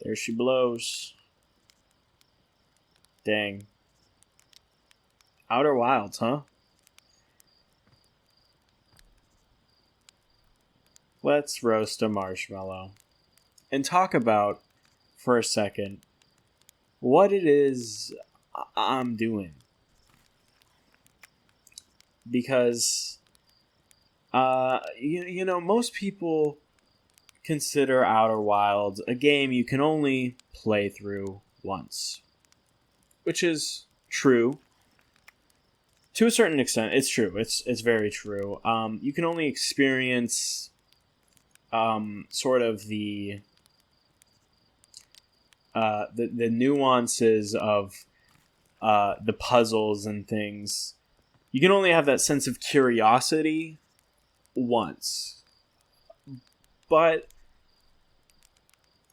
There she blows. Dang. Outer Wilds, huh? Let's roast a marshmallow. And talk about, for a second, what it is I'm doing. Because, most people consider Outer Wilds a game you can only play through once. Which is true. To a certain extent, it's true. It's very true. You can only experience sort of the nuances of the puzzles and things. You can only have that sense of curiosity once. But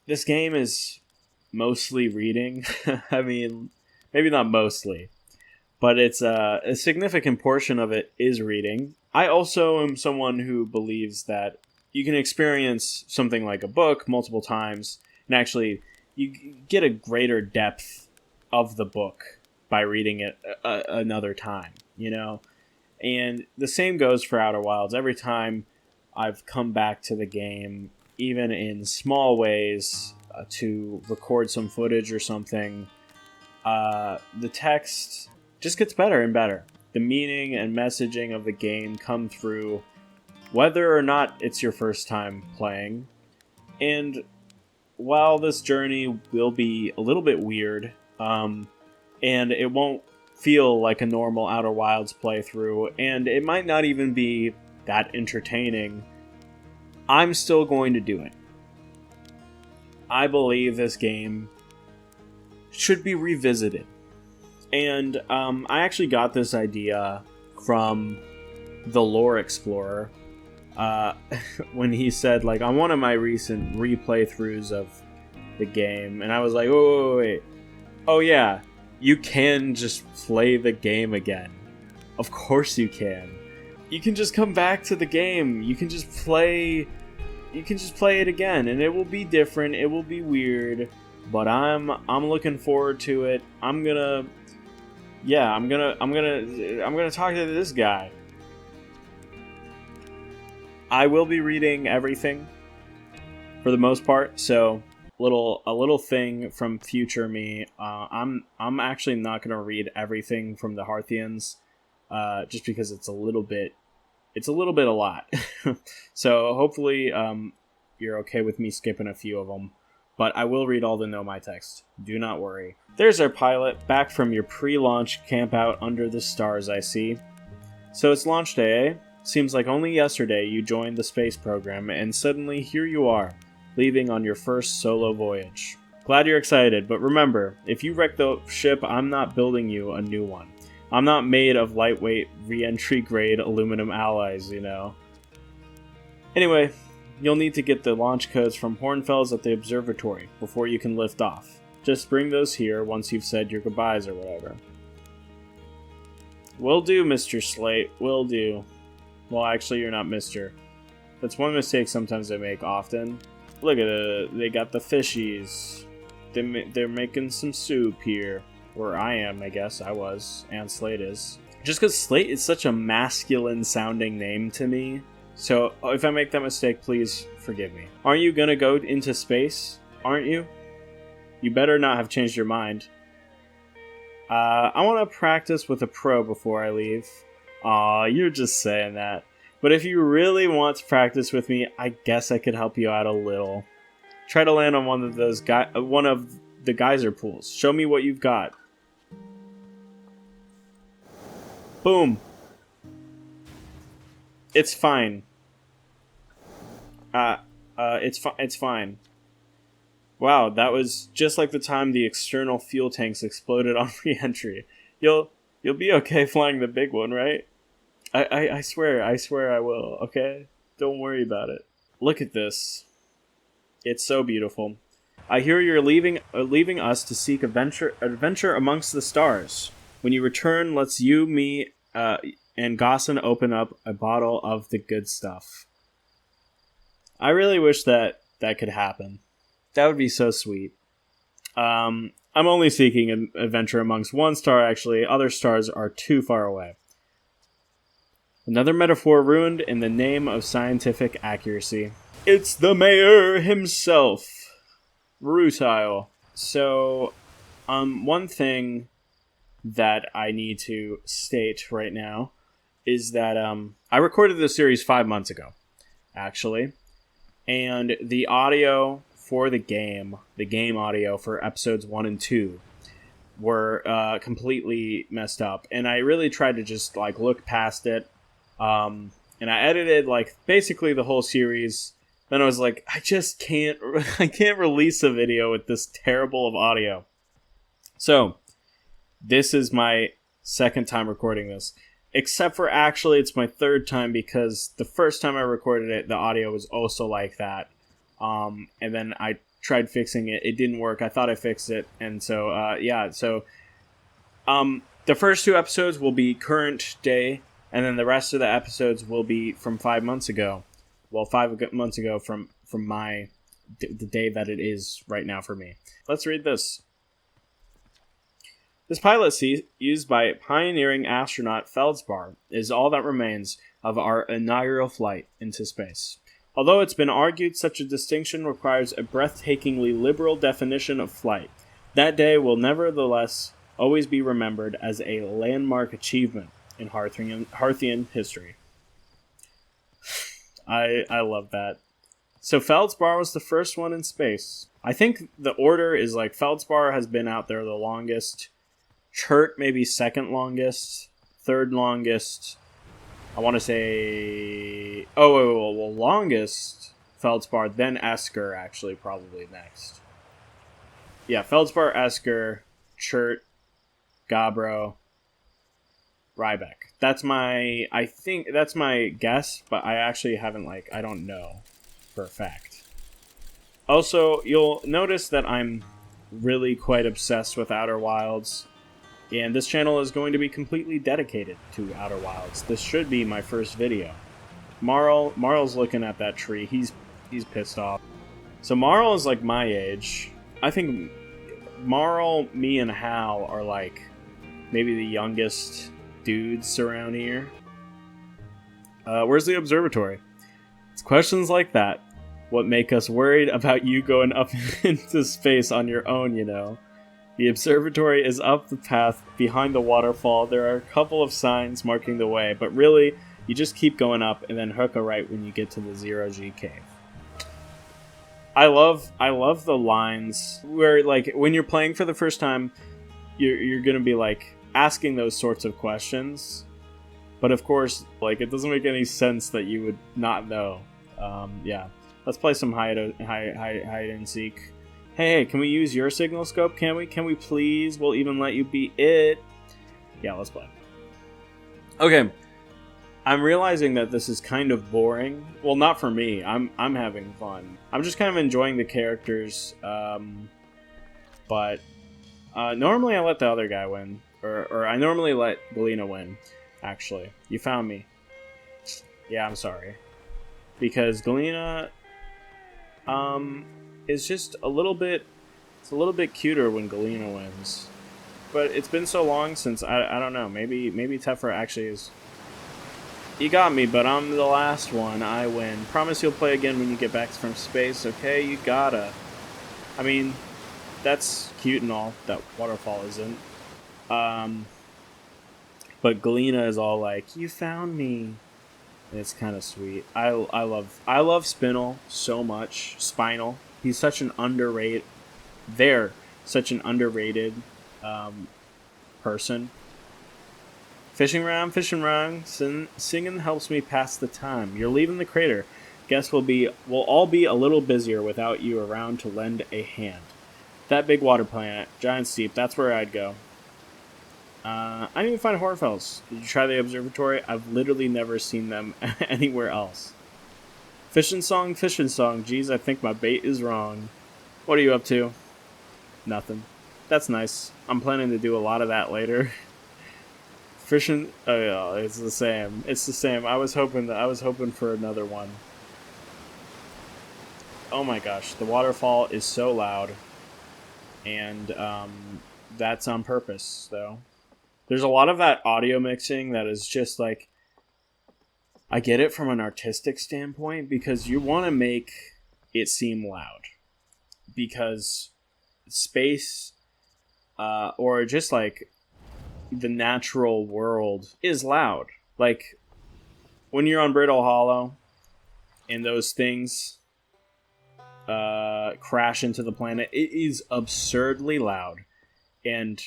this game is mostly reading. I mean, maybe not mostly, but it's a significant portion of it is reading. I also am someone who believes that you can experience something like a book multiple times, and actually you get a greater depth of the book by reading it another time, And the same goes for Outer Wilds. Every time I've come back to the game, even in small ways, to record some footage or something, the text just gets better and better. The meaning and messaging of the game come through whether or not it's your first time playing. And while this journey will be a little bit weird, and it won't feel like a normal Outer Wilds playthrough, and it might not even be that entertaining, I'm still going to do it. I believe this game should be revisited. And I actually got this idea from the Lore Explorer when he said, on one of my recent replaythroughs of the game, and I was like, wait. Oh yeah, you can just play the game again. Of course you can. You can just come back to the game. You can just play it again, and it will be different. It will be weird, but I'm looking forward to it. I'm gonna talk to this guy. I will be reading everything for the most part, so a little thing from future me. I'm actually not gonna read everything from the Hearthians, just because it's a little bit a lot. So hopefully you're okay with me skipping a few of them, but I will read all the Know My text. Do not worry. There's our pilot, back from your pre-launch camp out under the stars, I see. So it's launch day, eh? Seems like only yesterday you joined the space program, and suddenly here you are, leaving on your first solo voyage. Glad you're excited, but remember, if you wreck the ship, I'm not building you a new one. I'm not made of lightweight, re-entry grade aluminum alloys, Anyway, you'll need to get the launch codes from Hornfels at the observatory before you can lift off. Just bring those here once you've said your goodbyes or whatever. Will do, Mr. Slate, will do. Well, actually, you're not Mr. That's one mistake sometimes I make often. Look at it, they got the fishies. They're making some soup here. Or I am, I guess. I was. And Slate is. Just because Slate is such a masculine-sounding name to me. So, if I make that mistake, please forgive me. Aren't you gonna go into space? Aren't you? You better not have changed your mind. I want to practice with a pro before I leave. Aw, you're just saying that. But if you really want to practice with me, I guess I could help you out a little. Try to land on one of the geyser pools. Show me what you've got. Boom. It's fine. It's fine. Wow, that was just like the time the external fuel tanks exploded on re-entry. You'll be okay flying the big one, right? I swear I will, okay? Don't worry about it. Look at this. It's so beautiful. I hear you're leaving us to seek adventure amongst the stars. When you return, let's you, me, and Gossin open up a bottle of the good stuff. I really wish that could happen. That would be so sweet. I'm only seeking an adventure amongst one star, actually. Other stars are too far away. Another metaphor ruined in the name of scientific accuracy. It's the mayor himself. Rutile. So, one thing that I need to state right now is that I recorded this series 5 months ago, actually, and the audio for the game audio for episodes 1 and 2 were completely messed up, and I really tried to just like look past it, and I edited like basically the whole series. Then I was like, I can't release a video with this terrible of audio. So this is my second time recording this. Except for actually it's my third time, because the first time I recorded it, the audio was also like that. And then I tried fixing it. It didn't work. I thought I fixed it. And so, the first 2 episodes will be current day, and then the rest of the episodes will be from 5 months ago. Well, 5 months ago from the day that it is right now for me. Let's read this. This pilot seat, used by pioneering astronaut Feldspar, is all that remains of our inaugural flight into space. Although it's been argued such a distinction requires a breathtakingly liberal definition of flight, that day will nevertheless always be remembered as a landmark achievement in Harthian history. I love that. So Feldspar was the first one in space. I think the order is like Feldspar has been out there the longest, Chert maybe second longest, third longest. I want to say... longest Feldspar, then Esker actually probably next. Yeah, Feldspar, Esker, Chert, Gabro, Ryback. I think that's my guess, but I actually haven't, I don't know for a fact. Also, you'll notice that I'm really quite obsessed with Outer Wilds, and this channel is going to be completely dedicated to Outer Wilds. This should be my first video. Marl's looking at that tree. He's pissed off. So Marl is like my age. I think Marl, me, and Hal are like maybe the youngest dudes around here. Where's the observatory? It's questions like that what make us worried about you going up into space on your own, you know. The observatory is up the path behind the waterfall. There are a couple of signs marking the way, but really, you just keep going up and then hook a right when you get to the 0G cave. I love the lines where, like, when you're playing for the first time, you're gonna be like asking those sorts of questions, but of course, like, it doesn't make any sense that you would not know. Yeah, let's play some hide and seek. Hey, can we use your signal scope? Can we please? We'll even let you be it. Yeah, let's play. Okay, I'm realizing that this is kind of boring. Well, not for me. I'm having fun. I'm just kind of enjoying the characters. But normally I let the other guy win, or I normally let Galena win. Actually, you found me. Yeah, I'm sorry, because Galena is just a little bit. It's a little bit cuter when Galena wins. But it's been so long since I don't know. Maybe Tefra actually is. You got me, but I'm the last one. I win. Promise you'll play again when you get back from space, okay? You gotta. I mean, that's cute and all. That waterfall isn't. But Galena is all like, "You found me." And it's kind of sweet. I love Spinel so much. Spinel. He's such an underrated. Such an underrated person. Fishing around, singing helps me pass the time. You're leaving the crater. Guess we'll all be a little busier without you around to lend a hand. That big water planet, Giant Steep, that's where I'd go. I didn't even find Hornfells. Did you try the observatory? I've literally never seen them anywhere else. Fishing song. Geez, I think my bait is wrong. What are you up to? Nothing. That's nice. I'm planning to do a lot of that later. Fishing. Oh yeah, it's the same. I was hoping for another one. Oh my gosh, the waterfall is so loud. and that's on purpose, though. There's a lot of that audio mixing that is just like, I get it from an artistic standpoint because you want to make it seem loud, because space or just like the natural world is loud. Like when you're on Brittle Hollow and those things crash into the planet, it is absurdly loud and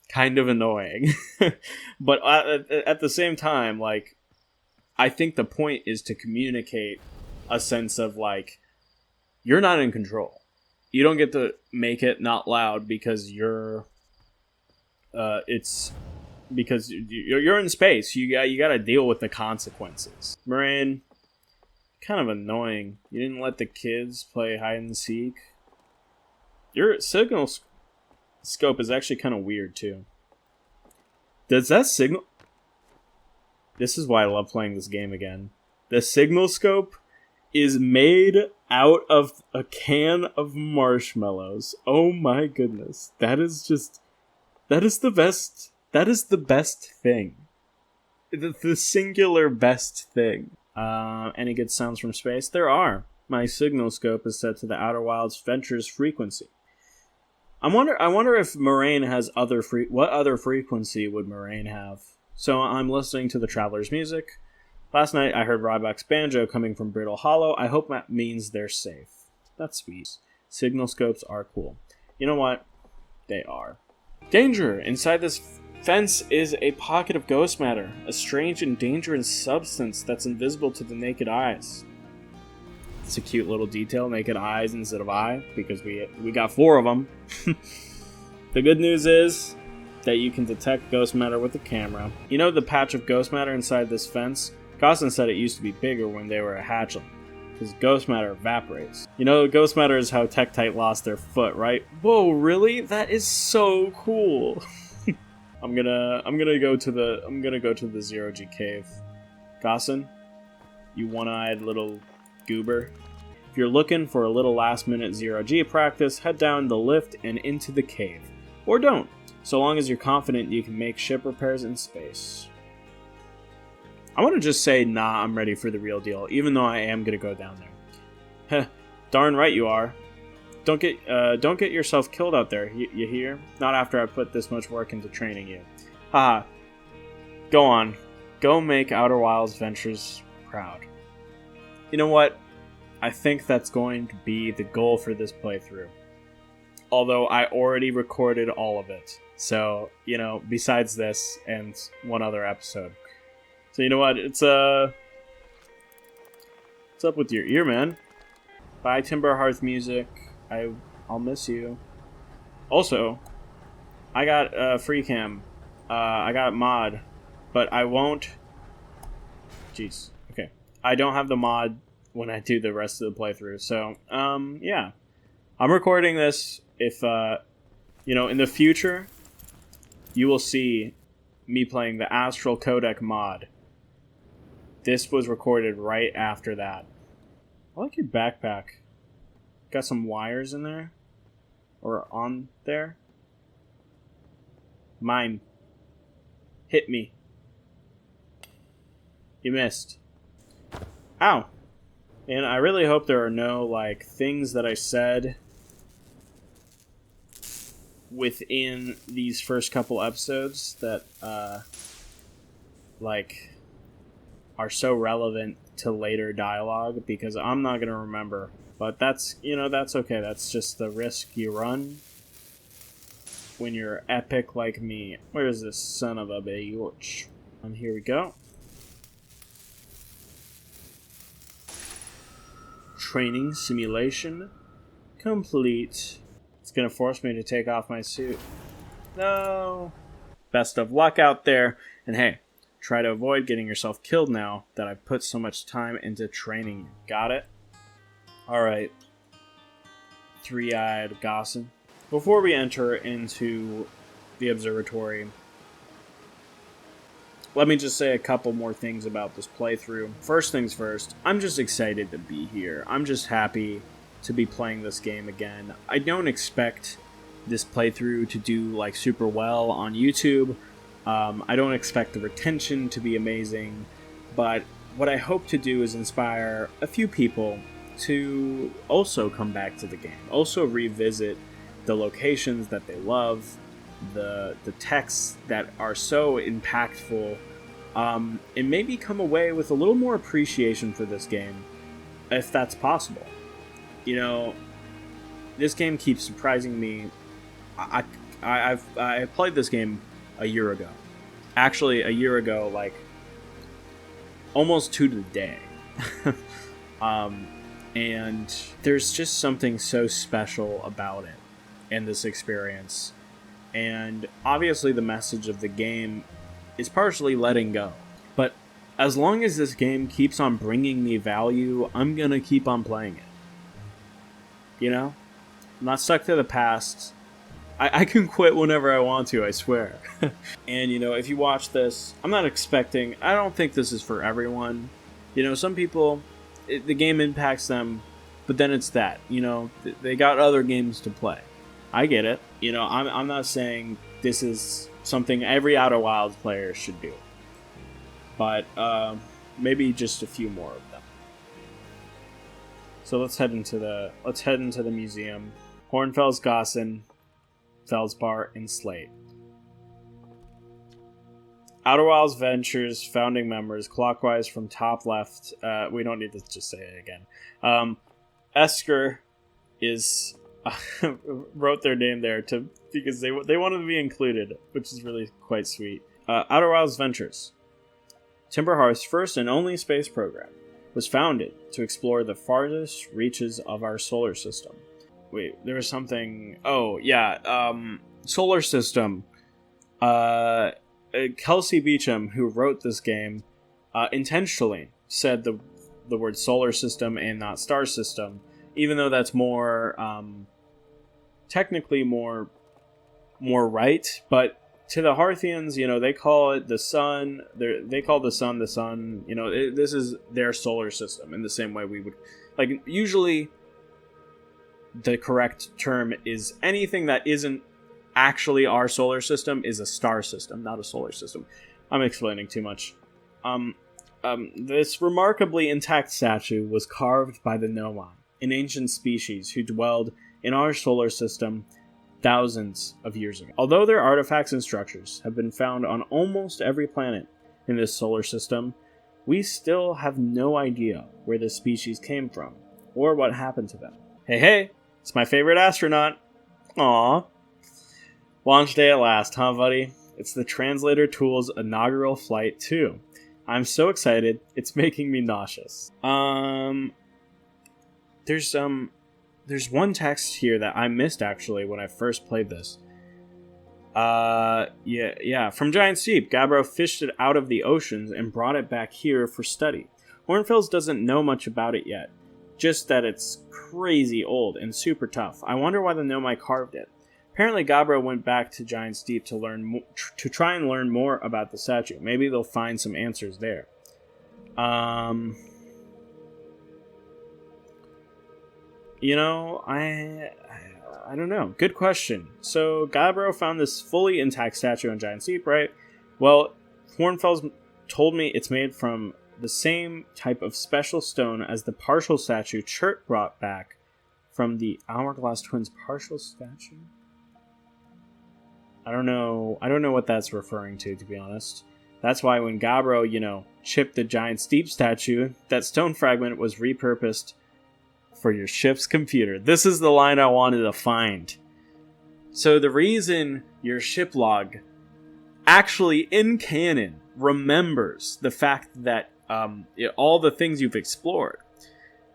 kind of annoying. But at the same time, like, I think the point is to communicate a sense of like, you're not in control. You don't get to make it not loud because it's because you're in space. You got to deal with the consequences. Moraine, kind of annoying. You didn't let the kids play hide and seek. Your signal scope is actually kind of weird too. Does that signal? This is why I love playing this game again. The signal scope is made out of a can of marshmallows. Oh my goodness. That is the best. That is the best thing. The singular best thing. Any good sounds from space? There are. My signal scope is set to the Outer Wilds Ventures frequency. I wonder if Moraine has what other frequency would Moraine have? So I'm listening to the Traveler's music. Last night I heard Ryback's banjo coming from Brittle Hollow. I hope that means they're safe. That's sweet. Signal scopes are cool. You know what? They are. Danger! Inside this fence is a pocket of ghost matter, a strange and dangerous substance that's invisible to the naked eyes. It's a cute little detail, naked eyes instead of eye, because we got 4 of them. The good news is that you can detect ghost matter with a camera. You know the patch of ghost matter inside this fence? Gosson said it used to be bigger when they were a hatchling, because ghost matter evaporates. You know, ghost matter is how Tektite lost their foot, right? Whoa, really? That is so cool. I'm gonna go to the Zero G cave. Gosson, you one-eyed little goober. If you're looking for a little last-minute Zero G practice, head down the lift and into the cave. Or don't, so long as you're confident you can make ship repairs in space. I want to just say, nah, I'm ready for the real deal, even though I am gonna go down there. Heh, darn right you are. Don't get yourself killed out there, you hear? Not after I put this much work into training you. Haha. Go on. Go make Outer Wilds Ventures proud. You know what? I think that's going to be the goal for this playthrough. Although I already recorded all of it. So, you know, besides this and one other episode. So you know what? What's up with your ear, man? Bye, Timber Hearth Music. I'll miss you. Also, I got free cam. I got mod, but I won't. Jeez. Okay. I don't have the mod when I do the rest of the playthrough. So, yeah. I'm recording this. If in the future, you will see me playing the Astral Codec mod. This was recorded right after that. I like your backpack. Got some wires in there? Or on there? Mine. Hit me. You missed. Ow. And I really hope there are no, things that I said within these first couple episodes that, are so relevant to later dialogue, because I'm not going to remember. But that's okay. That's just the risk you run when you're epic like me. Where is this son of a bitch? And here we go. Training simulation complete. It's going to force me to take off my suit. No. Best of luck out there. And hey, try to avoid getting yourself killed now that I've put so much time into training you. Got it? Alright, three-eyed Gosson. Before we enter into the observatory, let me just say a couple more things about this playthrough. First things first, I'm just excited to be here. I'm just happy to be playing this game again. I don't expect this playthrough to do like super well on YouTube. I don't expect the retention to be amazing, but what I hope to do is inspire a few people to also come back to the game, also revisit the locations that they love, the texts that are so impactful, and maybe come away with a little more appreciation for this game, if that's possible. You know, this game keeps surprising me. I played this game a year ago. Actually, a year ago, like almost to the day. And there's just something so special about it and this experience. And obviously the message of the game is partially letting go. But as long as this game keeps on bringing me value, I'm going to keep on playing it. You know? I'm not stuck to the past. I can quit whenever I want to, I swear. And, you know, if you watch this, I don't think this is for everyone. You know, some people, the game impacts them, but then it's that. You know, they got other games to play. I get it. You know, I'm not saying this is something every Outer Wilds player should do. But maybe just a few more of them. So let's head into the museum. Hornfels, Gossen, Feldspar, and Slate. Outer Wilds Ventures founding members, clockwise from top left. We don't need to just say it again. Esker is wrote their name there because they wanted to be included, which is really quite sweet. Outer Wilds Ventures, Timberhearth's first and only space program, was founded to explore the farthest reaches of our solar system. Wait, there was something... Oh, yeah. Solar system. Kelsey Beecham, who wrote this game, intentionally said the word solar system and not star system, even though that's more... technically more right, but to the Hearthians, you know, they call it the sun. They call the sun. You know, this is their solar system in the same way we would... Like, usually... The correct term is anything that isn't actually our solar system is a star system, not a solar system. I'm explaining too much. This remarkably intact statue was carved by the Nomai, an ancient species who dwelled in our solar system thousands of years ago. Although their artifacts and structures have been found on almost every planet in this solar system, we still have no idea where this species came from or what happened to them. Hey! It's my favorite astronaut. Aww. Launch day at last, huh, buddy? It's the Translator Tool's inaugural flight, too. I'm so excited, it's making me nauseous. There's one text here that I missed, actually, when I first played this. Yeah. From Giant Steep, Gabbro fished it out of the oceans and brought it back here for study. Hornfels doesn't know much about it yet. Just that it's crazy old and super tough. I wonder why the Nomai carved it. Apparently Gabbro went back to Giant Steep to try and learn more about the statue. Maybe they'll find some answers there. You know, I don't know. Good question. So Gabbro found this fully intact statue on Giant Steep, right? Well, Hornfels told me it's made from the same type of special stone as the partial statue Chert brought back from the Hourglass Twins partial statue? I don't know what that's referring to be honest. That's why when Gabbro, you know, chipped the Giant Steep statue, that stone fragment was repurposed for your ship's computer. This is the line I wanted to find. So the reason your ship log actually in canon remembers the fact that all the things you've explored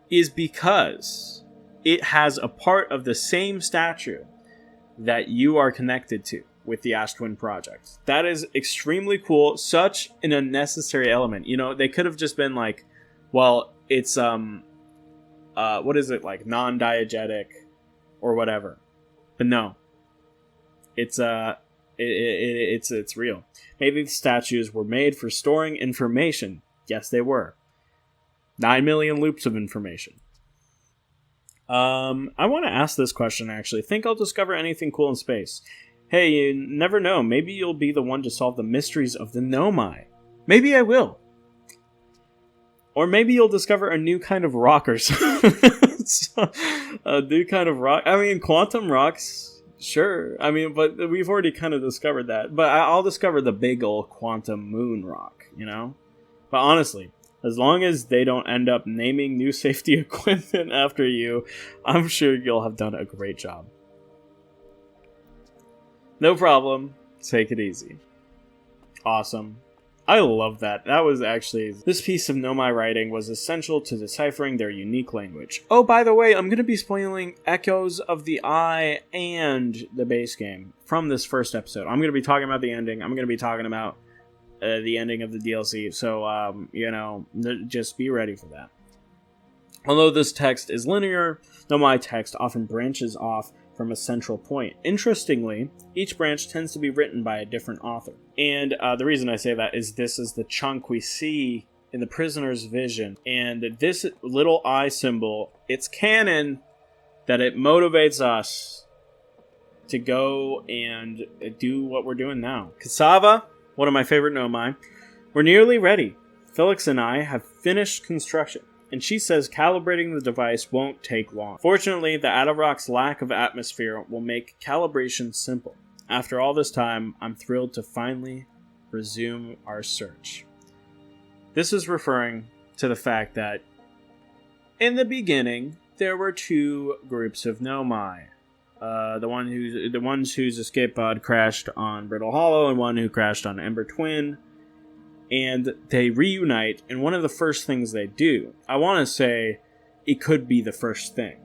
is because it has a part of the same statue that you are connected to with the Ash Twin project. That is extremely cool. Such an unnecessary element. You know, they could have just been like, well, it's what is it, like non-diegetic or whatever. But no. It's it's real. Maybe the statues were made for storing information. Yes, they were. 9 million loops of information. I want to ask this question, actually. Think I'll discover anything cool in space? Hey, you never know. Maybe you'll be the one to solve the mysteries of the Nomai. Maybe I will. Or maybe you'll discover a new kind of rock or something. A new kind of rock. I mean, quantum rocks, sure. I mean, but we've already kind of discovered that. But I'll discover the big old quantum moon rock, you know? But honestly, as long as they don't end up naming new safety equipment after you, I'm sure you'll have done a great job. No problem. Take it easy. Awesome. I love that. That was actually... This piece of Nomai writing was essential to deciphering their unique language. Oh, by the way, I'm going to be spoiling Echoes of the Eye and the base game from this first episode. I'm going to be talking about the ending. I'm going to be talking about the ending of the DLC. So, just be ready for that. Although this text is linear, Nomai text often branches off from a central point. Interestingly, each branch tends to be written by a different author. And the reason I say that is this is the chunk we see in the prisoner's vision. And this little eye symbol, it's canon that it motivates us to go and do what we're doing now. Cassava, one of my favorite Nomai, we're nearly ready. Felix and I have finished construction, and she says calibrating the device won't take long. Fortunately, the Atarock's lack of atmosphere will make calibration simple. After all this time, I'm thrilled to finally resume our search. This is referring to the fact that in the beginning, there were two groups of Nomai. The ones whose escape pod crashed on Brittle Hollow and one who crashed on Ember Twin. And they reunite, and one of the first things they do, I want to say it could be the first thing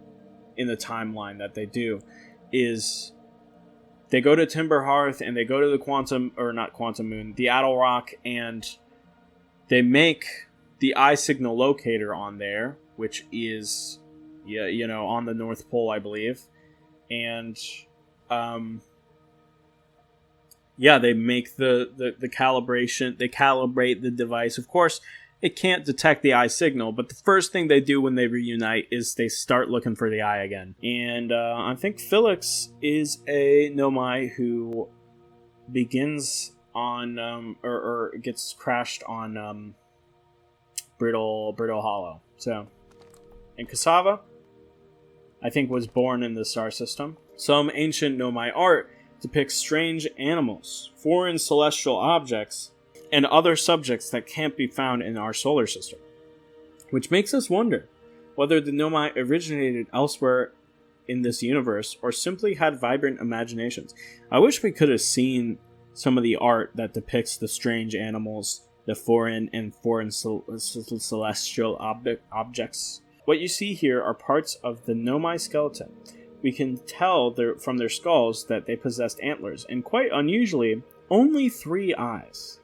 in the timeline that they do, is they go to Timber Hearth and they go to the the Atarock, and they make the eye signal locator on there, which is, on the North Pole, I believe. And, they make the calibration. They calibrate the device. Of course, it can't detect the eye signal, but the first thing they do when they reunite is they start looking for the eye again. And I think Felix is a Nomai who begins on, or gets crashed on Brittle Hollow. So, and Cassava, I think, was born in the star system. Some ancient Nomai art depicts strange animals, foreign celestial objects, and other subjects that can't be found in our solar system. Which makes us wonder whether the Nomai originated elsewhere in this universe or simply had vibrant imaginations. I wish we could have seen some of the art that depicts the strange animals, the foreign celestial objects. What you see here are parts of the Nomai skeleton. We can tell from their skulls that they possessed antlers, and quite unusually, only 3 eyes.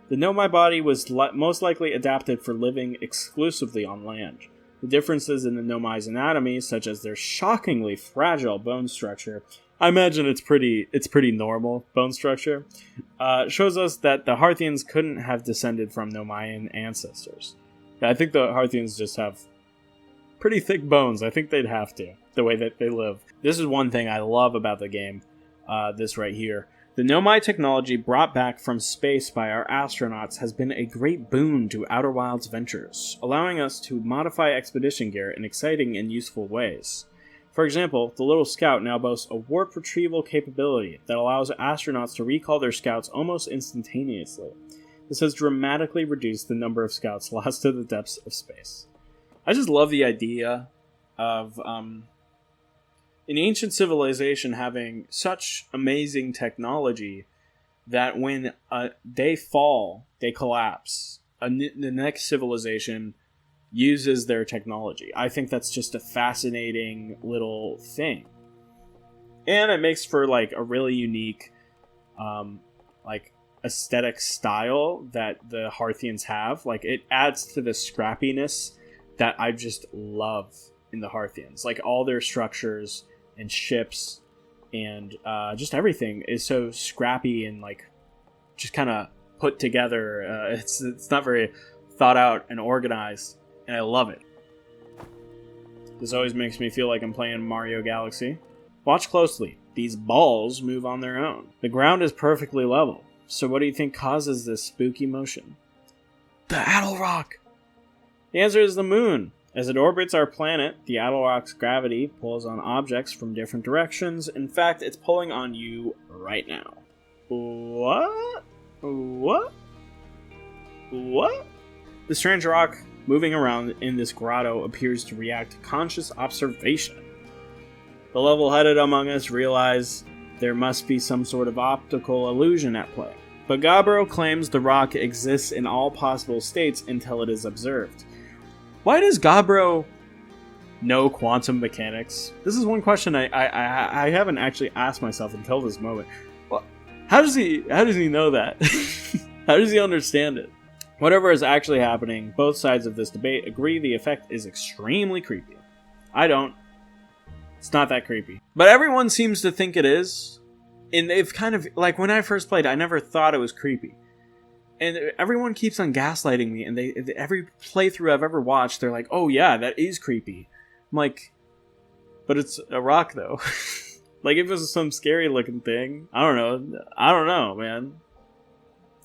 The Nomai body was most likely adapted for living exclusively on land. The differences in the Nomai's anatomy, such as their shockingly fragile bone structure, I imagine it's pretty normal bone structure, shows us that the Harthians couldn't have descended from Nomaian ancestors. I think the Harthians just have pretty thick bones. I think they'd have to, the way that they live. This is one thing I love about the game, this right here. The Nomai technology brought back from space by our astronauts has been a great boon to Outer Wilds ventures, allowing us to modify expedition gear in exciting and useful ways. For example, the little scout now boasts a warp retrieval capability that allows astronauts to recall their scouts almost instantaneously. This has dramatically reduced the number of scouts lost to the depths of space. I just love the idea of an ancient civilization having such amazing technology that when they fall, they collapse. The next civilization uses their technology. I think that's just a fascinating little thing. And it makes for like a really unique aesthetic style that the Harthians have. Like, it adds to the scrappiness that I just love in the Harthians. Like, all their structures and ships and just everything is so scrappy and like just kind of put together. It's not very thought out and organized, and I love it. This always makes me feel like I'm playing Mario Galaxy. Watch closely. These balls move on their own. The ground is perfectly level. So what do you think causes this spooky motion? The Adel Rock! The answer is the moon. As it orbits our planet, the Adel Rock's gravity pulls on objects from different directions. In fact, it's pulling on you right now. What? What? What? The strange rock moving around in this grotto appears to react to conscious observation. The level-headed among us realize there must be some sort of optical illusion at play. But Gabbro claims the rock exists in all possible states until it is observed. Why does Gabbro know quantum mechanics? This is one question I haven't actually asked myself until this moment. Well, how does he know that? How does he understand it? Whatever is actually happening, both sides of this debate agree the effect is extremely creepy. I don't. It's not that creepy. But everyone seems to think it is. And they've kind of, like, when I first played, I never thought it was creepy. And everyone keeps on gaslighting me, and every playthrough I've ever watched, they're like, oh yeah, that is creepy. I'm like, but it's a rock, though. Like, if it was some scary looking thing, I don't know, man.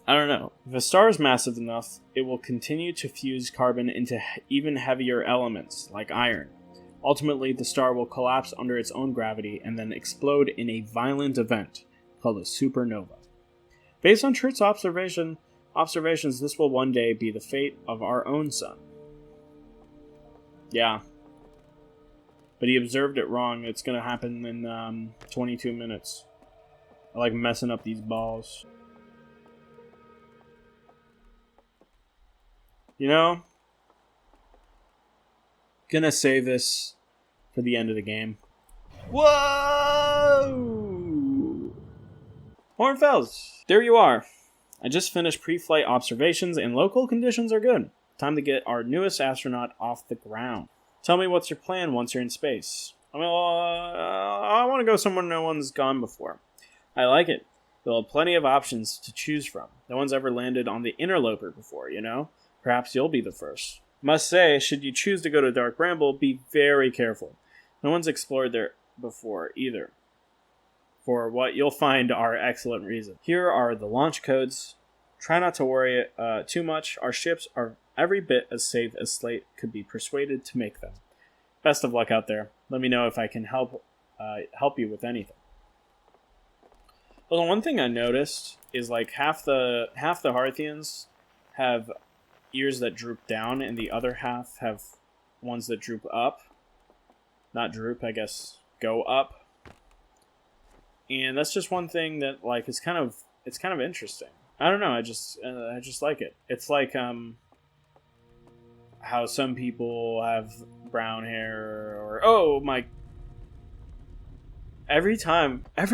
I don't know. If a star is massive enough, it will continue to fuse carbon into even heavier elements, like iron. Ultimately, the star will collapse under its own gravity and then explode in a violent event called a supernova. Based on Truth's observations, this will one day be the fate of our own sun. Yeah. But he observed it wrong. It's going to happen in 22 minutes. I like messing up these balls. You know, gonna save this for the end of the game. Whoa! Hornfels, there you are. I just finished pre-flight observations and local conditions are good. Time to get our newest astronaut off the ground. Tell me what's your plan once you're in space. I want to go somewhere no one's gone before. I like it. There'll have plenty of options to choose from. No one's ever landed on the Interloper before, you know? Perhaps you'll be the first. Must say, should you choose to go to Dark Bramble, be very careful. No one's explored there before either. For what you'll find are excellent reasons. Here are the launch codes. Try not to worry too much. Our ships are every bit as safe as Slate could be persuaded to make them. Best of luck out there. Let me know if I can help you with anything. Well, the one thing I noticed is like half the Harthians have ears that droop down, and the other half have ones that droop up. Not droop, I guess. Go up. And that's just one thing that like it's kind of interesting. I don't know. I just like it. It's like how some people have brown hair, or every time I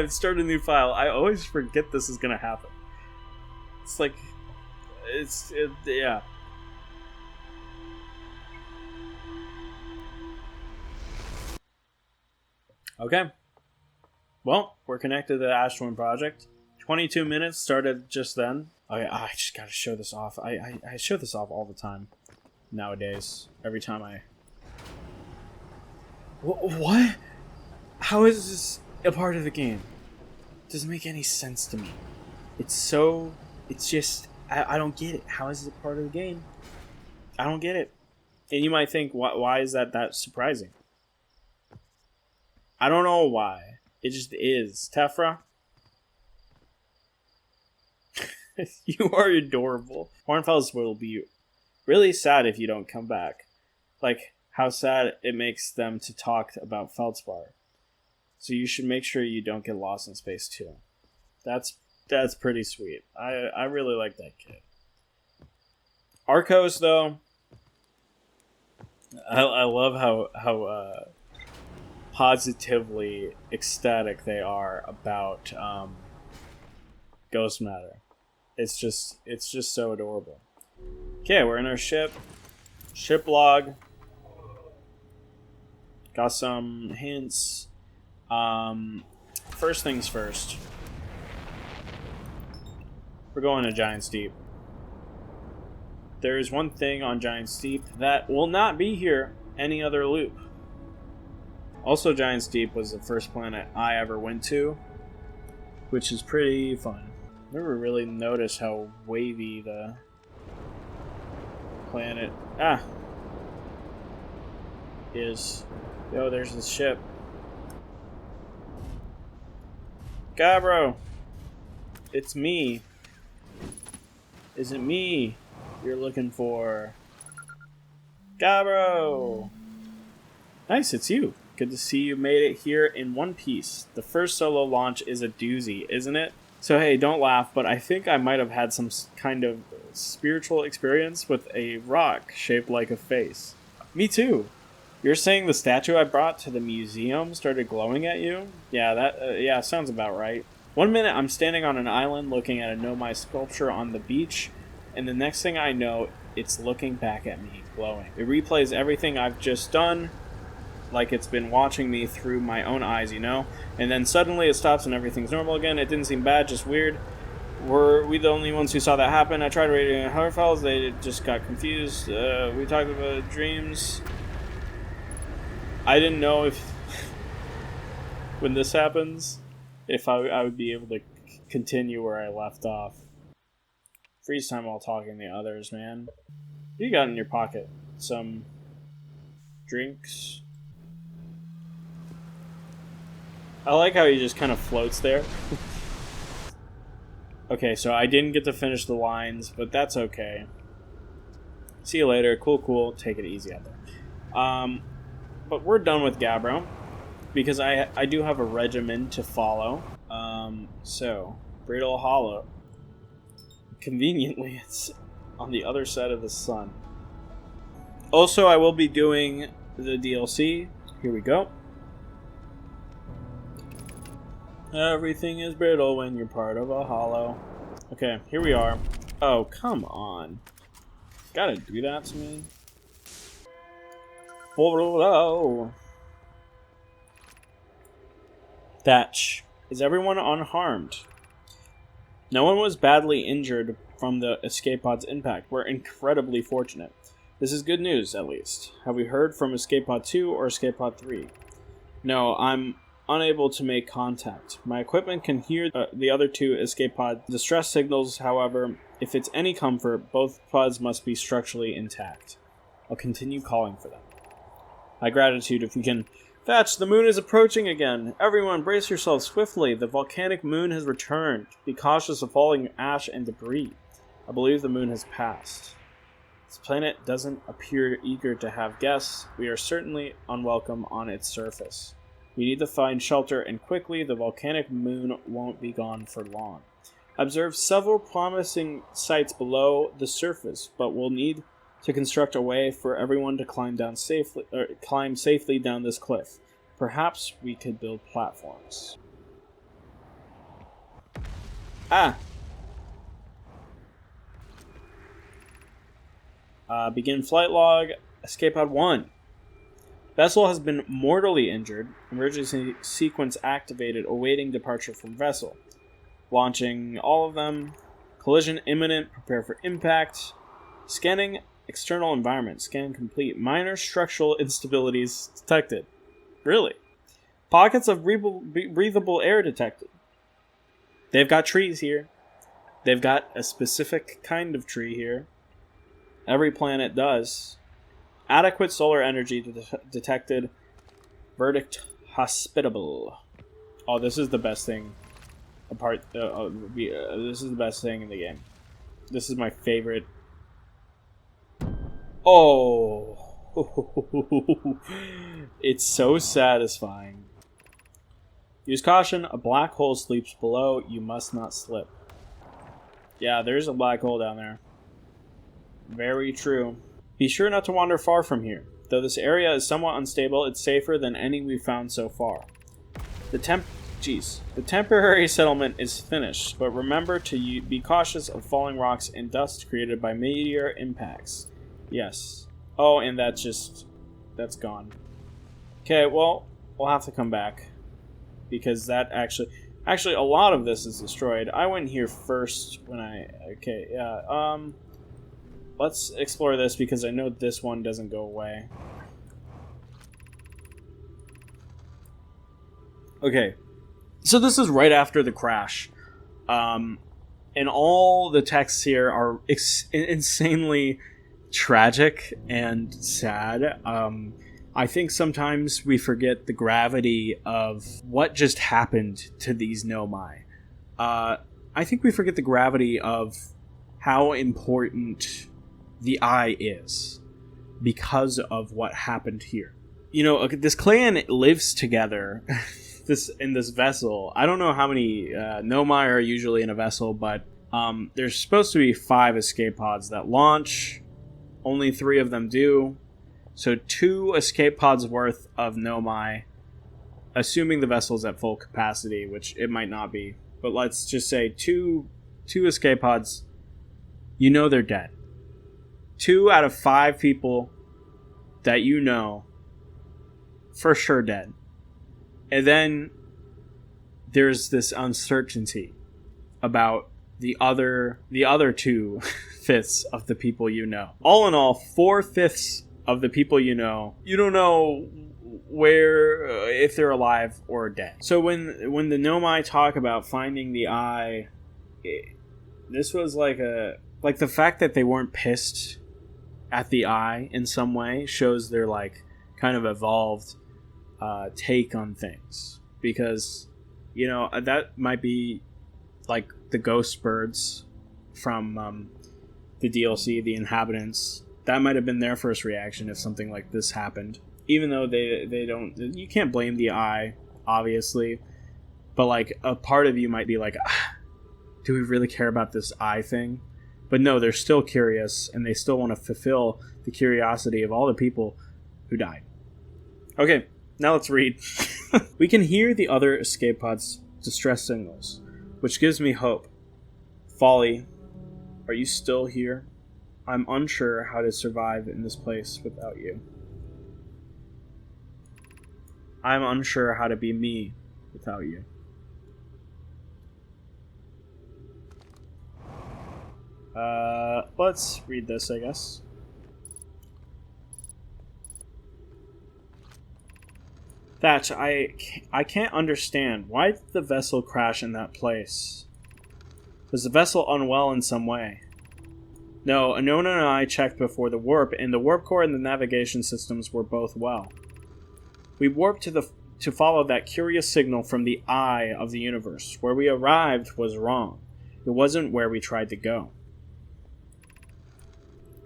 start a new file, I always forget this is gonna happen. It's like, yeah. Okay. Well, we're connected to the Ashtorn project. 22 minutes started just then. I just gotta show this off. I show this off all the time nowadays. Every time I... What? How is this a part of the game? It doesn't make any sense to me. It's just... I don't get it. How is it part of the game? I don't get it. And you might think, why is that surprising? I don't know why. It just is. Tephra? You are adorable. Hornfels will be really sad if you don't come back. Like, how sad it makes them to talk about Feldspar. So you should make sure you don't get lost in space too. That's pretty sweet. I really like that kid. Arcos, though, I love how positively ecstatic they are about Ghost Matter. It's just so adorable. Okay, we're in our ship. Ship log. Got some hints. First things first. We're going to Giant's Deep. There is one thing on Giant Steep that will not be here any other loop. Also, Giant Steep was the first planet I ever went to, which is pretty fun. Never really noticed how wavy the planet is. Yo, there's this ship. Gabro! It's me. Is it me you're looking for? Gabro! Nice, it's you. Good to see you made it here in one piece. The first solo launch is a doozy, isn't it? So hey, don't laugh, but I think I might have had some kind of spiritual experience with a rock shaped like a face. Me too. You're saying the statue I brought to the museum started glowing at you? Yeah, that sounds about right. One minute I'm standing on an island looking at a Nomai sculpture on the beach, and the next thing I know, it's looking back at me, glowing. It replays everything I've just done, like it's been watching me through my own eyes, you know? And then suddenly it stops and everything's normal again. It didn't seem bad, just weird. Were we the only ones who saw that happen? I tried reading Harfels, they just got confused. We talked about dreams. I didn't know if, when this happens, if I would be able to continue where I left off. Freeze time while talking to others, man. What do you got in your pocket? Some drinks? I like how he just kind of floats there. Okay, so I didn't get to finish the lines, but that's okay. See you later. Cool. Take it easy out there. But we're done with Gabbro, because I do have a regimen to follow. So, Bradle Hollow. Conveniently, it's on the other side of the sun. Also, I will be doing the DLC. Here we go. Everything is brittle when you're part of a hollow. Okay, here we are. Oh, come on. Gotta do that to me. Thatch. Is everyone unharmed? No one was badly injured from the escape pod's impact. We're incredibly fortunate. This is good news, at least. Have we heard from escape pod 2 or escape pod 3? No, I'm unable to make contact. My equipment can hear the other two escape pod distress signals, however, if it's any comfort, both pods must be structurally intact. I'll continue calling for them. My gratitude if we can... Thatch, the moon is approaching again. Everyone, brace yourselves swiftly. The volcanic moon has returned. Be cautious of falling ash and debris. I believe the moon has passed. This planet doesn't appear eager to have guests. We are certainly unwelcome on its surface. We need to find shelter, and quickly. The volcanic moon won't be gone for long. I observed several promising sites below the surface, but we'll need to construct a way for everyone to climb safely down this cliff. Perhaps we could build platforms. Begin flight log. Escape pod 1. Vessel has been mortally injured. Emergency sequence activated, awaiting departure from vessel. Launching all of them. Collision imminent. Prepare for impact. Scanning external environment. Scan complete. Minor structural instabilities detected. Really? Pockets of breathable air detected. They've got trees here. They've got a specific kind of tree here. Every planet does. Adequate solar energy detected. Verdict hospitable. Oh, this is the best thing. This is the best thing in the game. This is my favorite. Oh, it's so satisfying. Use caution. A black hole sleeps below. You must not slip. Yeah, there's a black hole down there. Very true. Be sure not to wander far from here. Though this area is somewhat unstable, it's safer than any we've found so far. The temporary settlement is finished, but remember to be cautious of falling rocks and dust created by meteor impacts. Yes. Oh, and that's gone. Okay, well, we'll have to come back. Because that actually, a lot of this is destroyed. I went here first when okay, yeah, let's explore this because I know this one doesn't go away. Okay, so this is right after the crash. And all the texts here are insanely tragic and sad. I think sometimes we forget the gravity of what just happened to these Nomai. I think we forget the gravity of how important the Eye is because of what happened here. You know, this clan lives together in this vessel. I don't know how many Nomai are usually in a vessel, but there's supposed to be 5 escape pods that launch. Only 3 of them do. So 2 escape pods worth of Nomai, assuming the vessel's at full capacity, which it might not be. But let's just say 2 escape pods, you know they're dead. 2 out of 5 people that you know, for sure dead. And then there's this uncertainty about the other 2/5 of the people you know. All in all, 4/5 of the people you don't know where if they're alive or dead. So when the Nomai talk about finding the Eye, this was like the fact that they weren't pissed at the Eye in some way shows their like kind of evolved take on things, because you know that might be like the ghost birds from the DLC, the inhabitants. That might have been their first reaction if something like this happened, even though they don't, you can't blame the Eye, obviously, but like a part of you might be like, do we really care about this Eye thing? But no, they're still curious, and they still want to fulfill the curiosity of all the people who died. Okay, now let's read. We can hear the other escape pods' distress signals, which gives me hope. Folly, are you still here? I'm unsure how to survive in this place without you. I'm unsure how to be me without you. Let's read this, I guess. Thatch, I can't understand. Why did the vessel crash in that place? Was the vessel unwell in some way? No, Anona and I checked before the warp, and the warp core and the navigation systems were both well. We warped to follow that curious signal from the Eye of the universe. Where we arrived was wrong. It wasn't where we tried to go.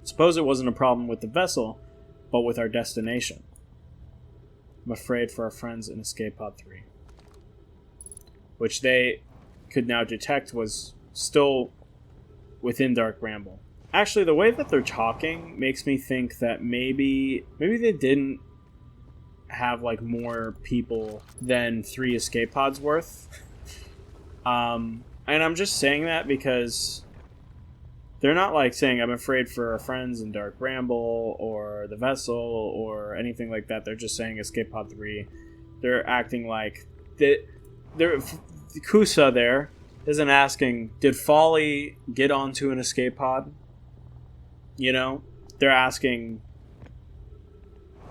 Suppose it wasn't a problem with the vessel, but with our destination. I'm afraid for our friends in Escape Pod 3. Which they could now detect was still within Dark Bramble. Actually, the way that they're talking makes me think that maybe they didn't have like more people than 3 escape pods worth. And I'm just saying that because they're not like saying I'm afraid for our friends in Dark Bramble or the vessel or anything like that. They're just saying Escape Pod 3. They're acting like Kusa there isn't asking, did Folly get onto an escape pod? You know, they're asking,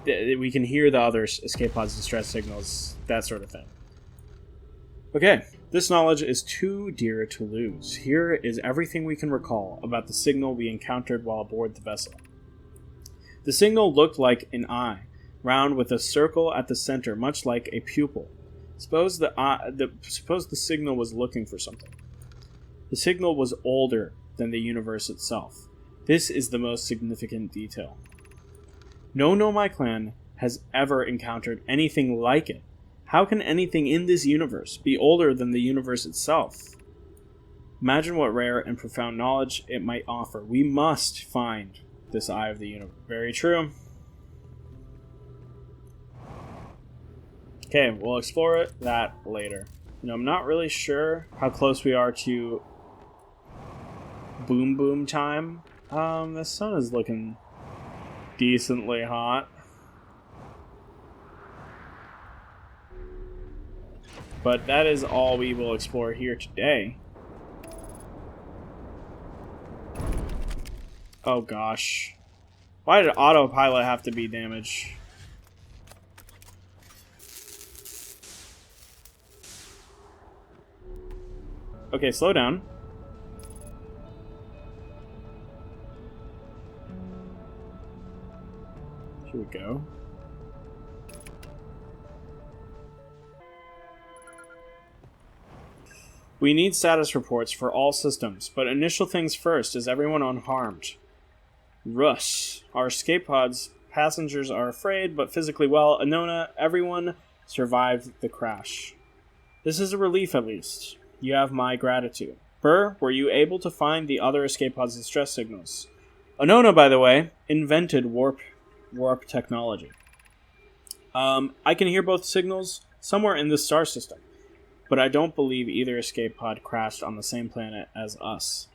we can hear the other escape pod's distress signals, that sort of thing. Okay, this knowledge is too dear to lose. Here is everything we can recall about the signal we encountered while aboard the vessel. The signal looked like an eye, round with a circle at the center, much like a pupil. Suppose the signal was looking for something. The signal was older than the universe itself. This is the most significant detail. No Nomai clan has ever encountered anything like it. How can anything in this universe be older than the universe itself? Imagine what rare and profound knowledge it might offer. We must find this Eye of the universe. Very true. Okay, we'll explore that later. You know, I'm not really sure how close we are to boom boom time. The sun is looking decently hot. But that is all we will explore here today. Oh gosh. Why did autopilot have to be damaged? Okay, slow down. Here we go. We need status reports for all systems, but initial things first. Is everyone unharmed? Russ. Our escape pods passengers are afraid, but physically well. Anona, everyone survived the crash. This is a relief, at least. You have my gratitude. Burr, were you able to find the other escape pods' distress signals? Anona, by the way, invented warp technology. I can hear both signals somewhere in this star system, but I don't believe either escape pod crashed on the same planet as us.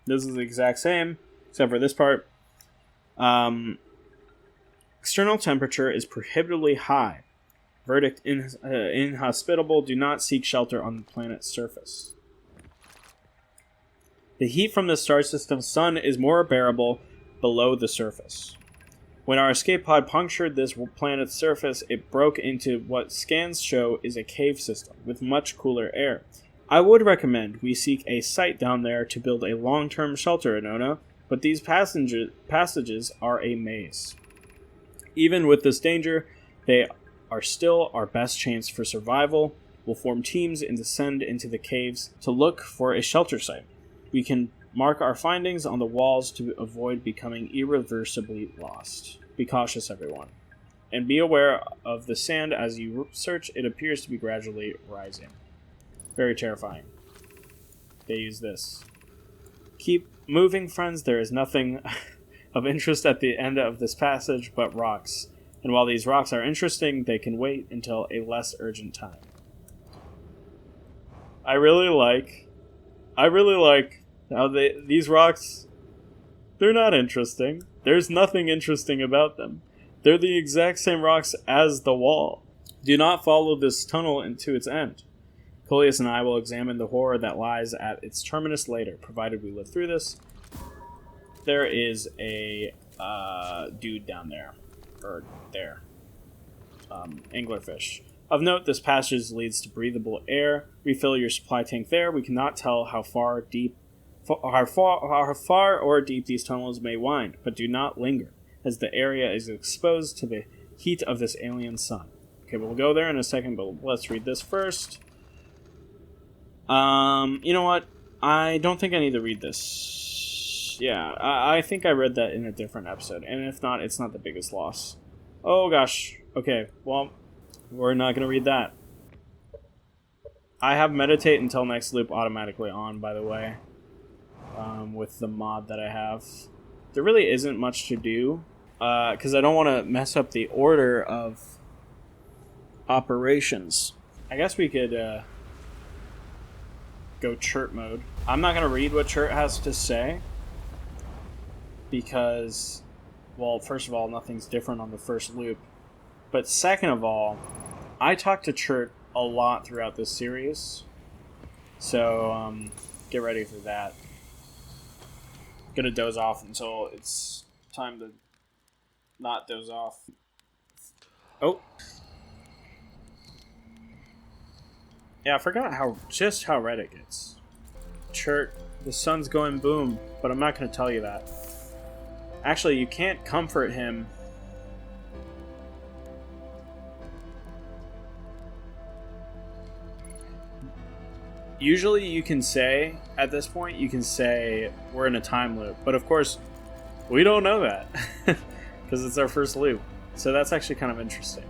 This is the exact same, except for this part. External temperature is prohibitively high. Verdict inhospitable. Do not seek shelter on the planet's surface. The heat from the star system's sun is more bearable below the surface. When our escape pod punctured this planet's surface, it broke into what scans show is a cave system with much cooler air. I would recommend we seek a site down there to build a long-term shelter, Anona, but these passages are a maze. Even with this danger, they are still our best chance for survival. We'll form teams and descend into the caves to look for a shelter site. We can mark our findings on the walls to avoid becoming irreversibly lost. Be cautious, everyone. And be aware of the sand as you search. It appears to be gradually rising. Very terrifying. They use this. Keep moving, friends. There is nothing of interest at the end of this passage but rocks. And while these rocks are interesting, they can wait until a less urgent time. I really like how these rocks, they're not interesting. There's nothing interesting about them. They're the exact same rocks as the wall. Do not follow this tunnel into its end. Coleus and I will examine the horror that lies at its terminus later, provided we live through this. There is a dude down there. Or there. Anglerfish. Of note, this passage leads to breathable air. Refill your supply tank there. We cannot tell how far or deep these tunnels may wind, but do not linger, as the area is exposed to the heat of this alien sun. Okay, we'll go there in a second, but let's read this first. You know what? I don't think I need to read this. Yeah, I think I read that in a different episode, and if not, it's not the biggest loss. Oh gosh. Okay, well, we're not going to read that. I have meditate until next loop automatically on, by the way, with the mod that I have. There really isn't much to do, because I don't want to mess up the order of operations. I guess we could go chert mode. I'm not going to read what chert has to say, because, well, first of all, nothing's different on the first loop. But second of all, I talk to Chert a lot throughout this series. So, get ready for that. Gonna doze off until it's time to not doze off. Oh. Yeah, I forgot just how red it gets. Chert, the sun's going boom, but I'm not gonna tell you that. Actually, you can't comfort him. Usually you can say, at this point, you can say, we're in a time loop. But of course, we don't know that. Because it's our first loop. So that's actually kind of interesting.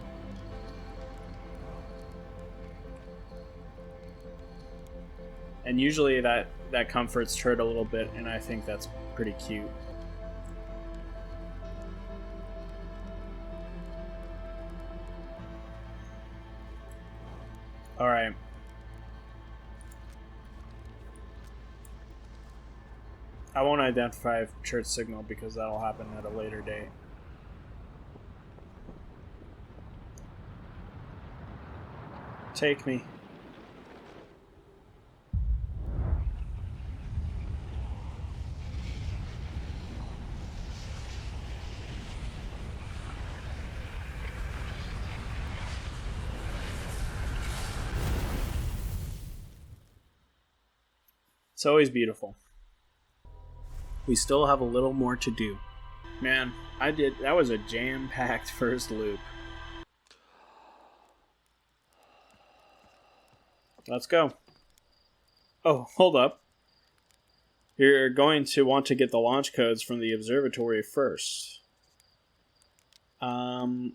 And usually that comforts Chert a little bit, and I think that's pretty cute. Alright. I won't identify Chert's signal because that'll happen at a later date. Take me. It's always beautiful. We still have a little more to do. Man, that was a jam-packed first loop. Let's go. Oh, hold up. You're going to want to get the launch codes from the observatory first. Did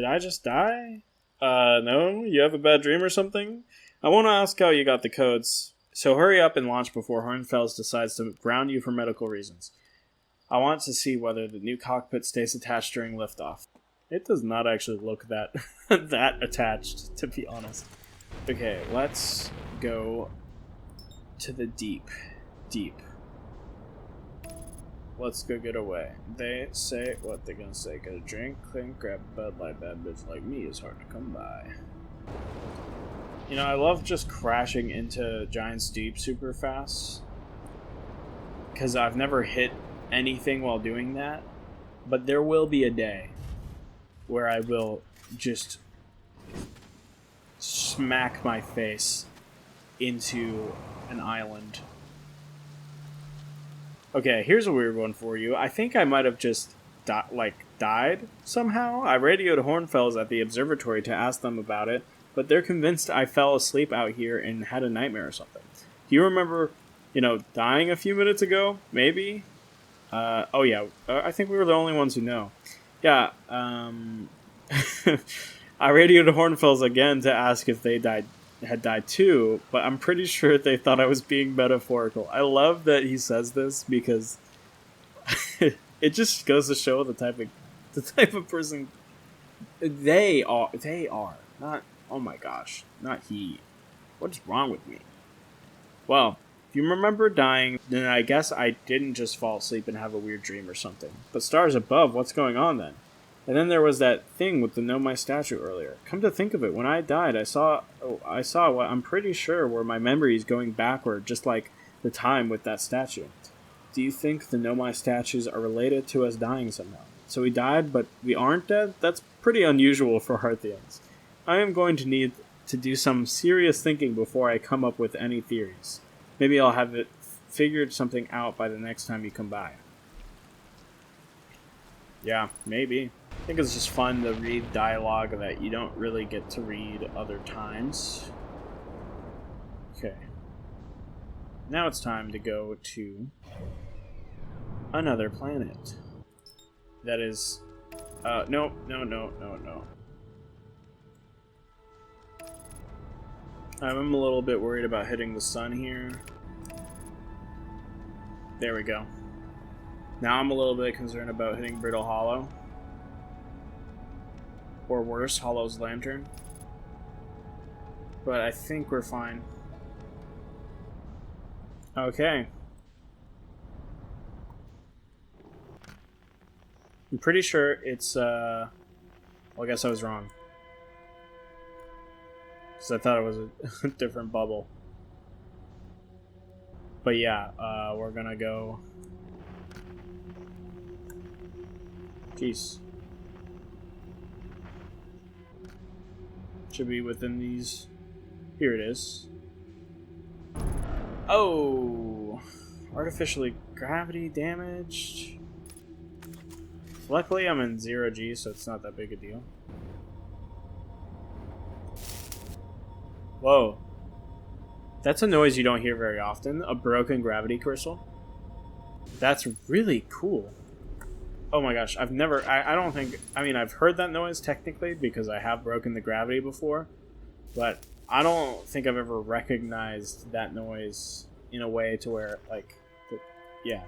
I just die? No? You have a bad dream or something? I want to ask how you got the codes. So hurry up and launch before Hornfels decides to ground you for medical reasons. I want to see whether the new cockpit stays attached during liftoff. It does not actually look that that attached, to be honest. Okay, let's go to the deep. Let's go get away. They say what they're gonna say. Get a drink, clean, grab a Bud Light. Bad bitch like me is hard to come by. You know, I love just crashing into Giant's Deep super fast. Because I've never hit anything while doing that. But there will be a day where I will just smack my face into an island. Okay, here's a weird one for you. I think I might have just died somehow. I radioed Hornfels at the observatory to ask them about it, but they're convinced I fell asleep out here and had a nightmare or something. Do you remember, dying a few minutes ago? Maybe? Oh yeah, I think we were the only ones who know. Yeah, I radioed Hornfels again to ask if they had died too, but I'm pretty sure they thought I was being metaphorical. I love that he says this because it just goes to show the type of person they are. Not, oh my gosh, not he. What's wrong with me? Well, if you remember dying, then I guess I didn't just fall asleep and have a weird dream or something. But stars above, what's going on then? And then there was that thing with the Know My statue earlier. Come to think of it, when I died, I saw what I'm pretty sure were my memories going backward, just like the time with that statue. Do you think the Know My statues are related to us dying somehow? So we died, but we aren't dead? That's pretty unusual for Hearthians. I am going to need to do some serious thinking before I come up with any theories. Maybe I'll have it figured something out by the next time you come by. Yeah, maybe. I think it's just fun to read dialogue that you don't really get to read other times. Okay. Now it's time to go to another planet. That is... No. I'm a little bit worried about hitting the sun here. There we go. Now I'm a little bit concerned about hitting Brittle Hollow. Or worse, Hollow's Lantern. But I think we're fine. Okay. I'm pretty sure it's, well, I guess I was wrong. Because I thought it was a different bubble. But yeah, we're gonna go... Jeez. Should be within these. Here it is. Oh! Artificially gravity damaged. Luckily I'm in 0G, so it's not that big a deal. Whoa. That's a noise you don't hear very often. A broken gravity crystal. That's really cool. Oh my gosh, I've never... I don't think... I mean, I've heard that noise, technically, because I have broken the gravity before. But I don't think I've ever recognized that noise in a way to where, like... Yeah.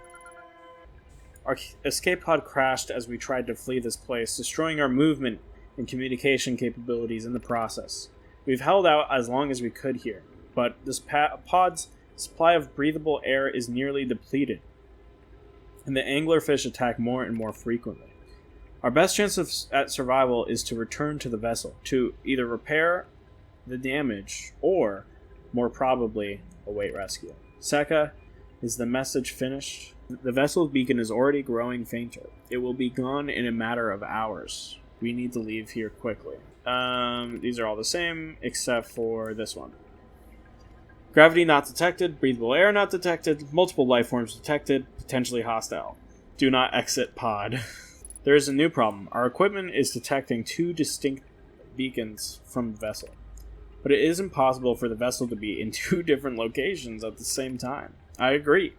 Our escape pod crashed as we tried to flee this place, destroying our movement and communication capabilities in the process. We've held out as long as we could here, but this pod's supply of breathable air is nearly depleted, and the anglerfish attack more and more frequently. Our best chance at survival is to return to the vessel, to either repair the damage or, more probably, await rescue. Seka, is the message finished? The vessel's beacon is already growing fainter. It will be gone in a matter of hours. We need to leave here quickly. These are all the same, except for this one. Gravity not detected. Breathable air not detected. Multiple life forms detected. Potentially hostile. Do not exit pod. There is a new problem. Our equipment is detecting 2 distinct beacons from the vessel. But it is impossible for the vessel to be in 2 different locations at the same time. I agree.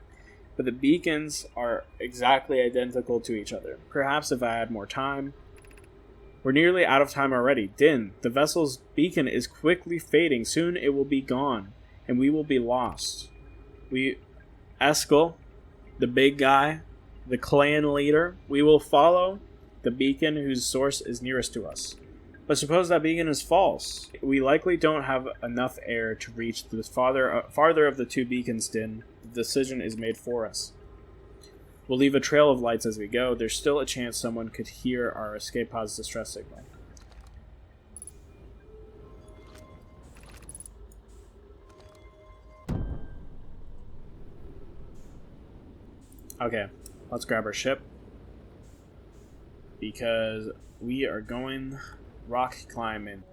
But the beacons are exactly identical to each other. Perhaps if I had more time. We're nearly out of time already. Din, the vessel's beacon is quickly fading. Soon it will be gone, and we will be lost. Eskel, the big guy, the clan leader, we will follow the beacon whose source is nearest to us. But suppose that beacon is false. We likely don't have enough air to reach the farther of the 2 beacons, Din. The decision is made for us. We'll leave a trail of lights as we go. There's still a chance someone could hear our escape pod's distress signal. Okay, let's grab our ship. Because we are going rock climbing.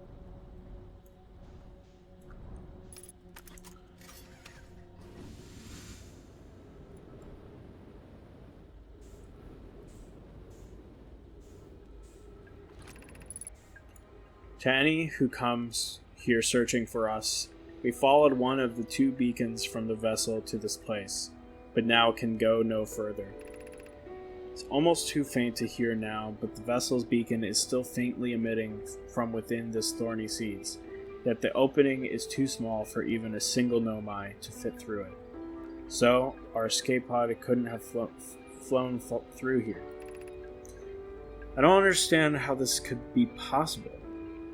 To any who comes here searching for us, we followed one of the 2 beacons from the vessel to this place, but now can go no further. It's almost too faint to hear now, but the vessel's beacon is still faintly emitting from within this thorny seas, yet the opening is too small for even a single nomai to fit through it. So, our escape pod couldn't have flown through here. I don't understand how this could be possible.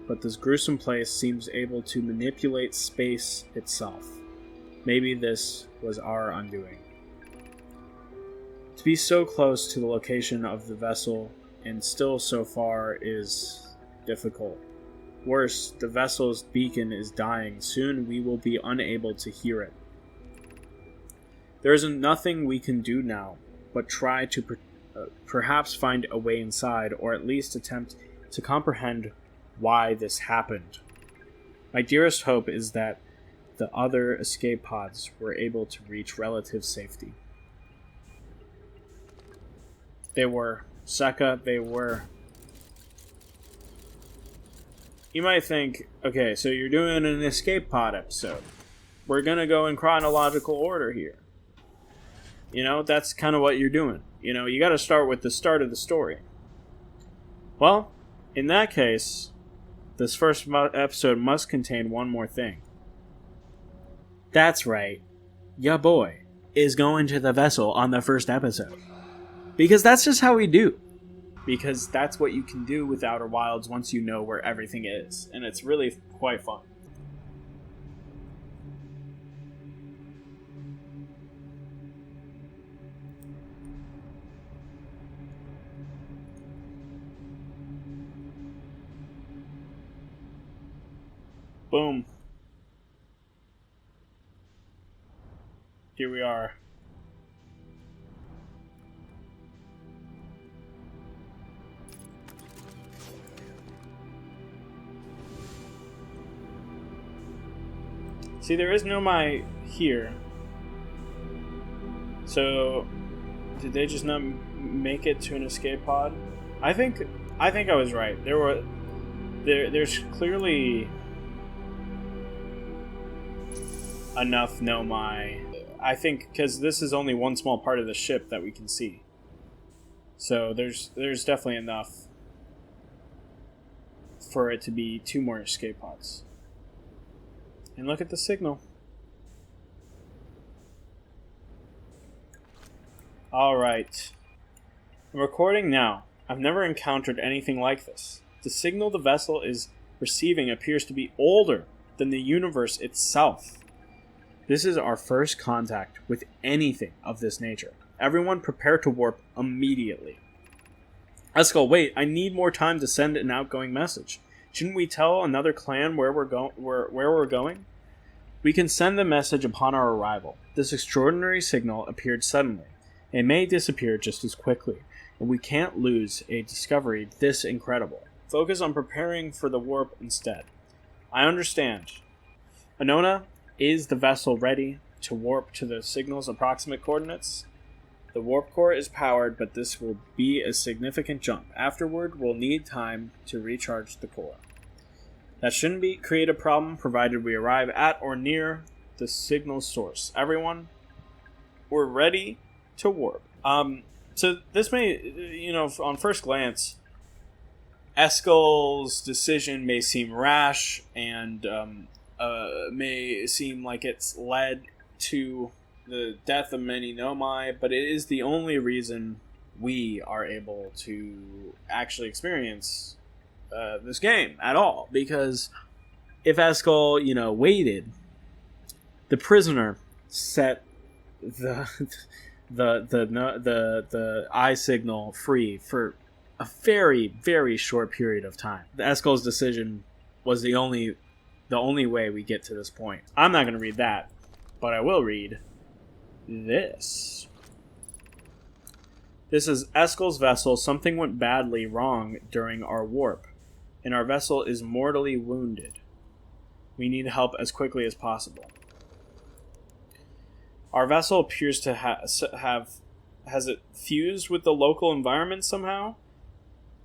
But this gruesome place seems able to manipulate space itself. Maybe this was our undoing. To be so close to the location of the vessel and still so far is difficult. Worse, the vessel's beacon is dying. Soon we will be unable to hear it. There is nothing we can do now but try to perhaps find a way inside, or at least attempt to comprehend why this happened. My dearest hope is that the other escape pods were able to reach relative safety. They were. Seka, they were. You might think, okay, so you're doing an escape pod episode. We're gonna go in chronological order here. That's kind of what you're doing. You gotta start with the start of the story. Well, in that case, this first episode must contain one more thing. That's right. Ya boy is going to the vessel on the first episode. Because that's just how we do. Because that's what you can do with Outer Wilds once you know where everything is. And it's really quite fun. Boom. Here we are. See, there is no my here. So, did they just not make it to an escape pod? I think I was right. There's clearly enough nomai. I think because this is only one small part of the ship that we can see. So there's definitely enough for it to be 2 more escape pods. And look at the signal. Alright. I'm recording now. I've never encountered anything like this. The signal the vessel is receiving appears to be older than the universe itself. This is our first contact with anything of this nature. Everyone prepare to warp immediately. Eskel, wait, I need more time to send an outgoing message. Shouldn't we tell another clan where we're going? We can send the message upon our arrival. This extraordinary signal appeared suddenly. It may disappear just as quickly, and we can't lose a discovery this incredible. Focus on preparing for the warp instead. I understand. Anona, Is the vessel ready to warp to the signal's approximate coordinates? The warp core is powered, but this will be a significant jump. Afterward, we'll need time to recharge the core. That shouldn't create a problem, provided we arrive at or near the signal source. Everyone, we're ready to warp. So this may, on first glance, Eskel's decision may seem rash and may seem like it's led to the death of many Nomai, but it is the only reason we are able to actually experience this game at all. Because if Eskel, waited, the prisoner set the eye signal free for a very, very short period of time. Eskel's decision was the only way we get to this point. I'm not going to read that, but I will read this. This is Eskel's vessel. Something went badly wrong during our warp, and our vessel is mortally wounded. We need help as quickly as possible. Our vessel appears to has it fused with the local environment somehow?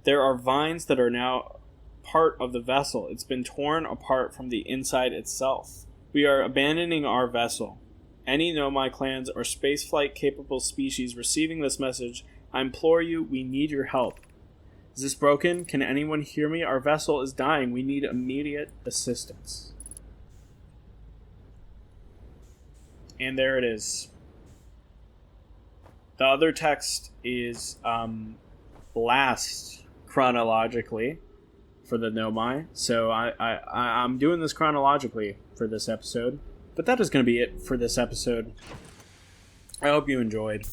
There are vines that are now part of the vessel. It's been torn apart from the inside itself. We are abandoning our vessel. Any Nomai clans or spaceflight capable species receiving this message, I implore you, we need your help. Is this broken? Can anyone hear me? Our vessel is dying. We need immediate assistance. And there it is. The other text is last chronologically for the Nomai. So I'm doing this chronologically for this episode. But that is going to be it for this episode. I hope you enjoyed.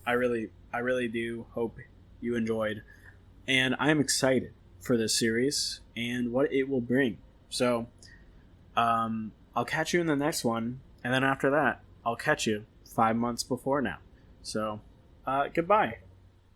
I really do hope you enjoyed. And I'm excited for this series and what it will bring. So I'll catch you in the next one. And then after that, I'll catch you 5 months before now. So goodbye.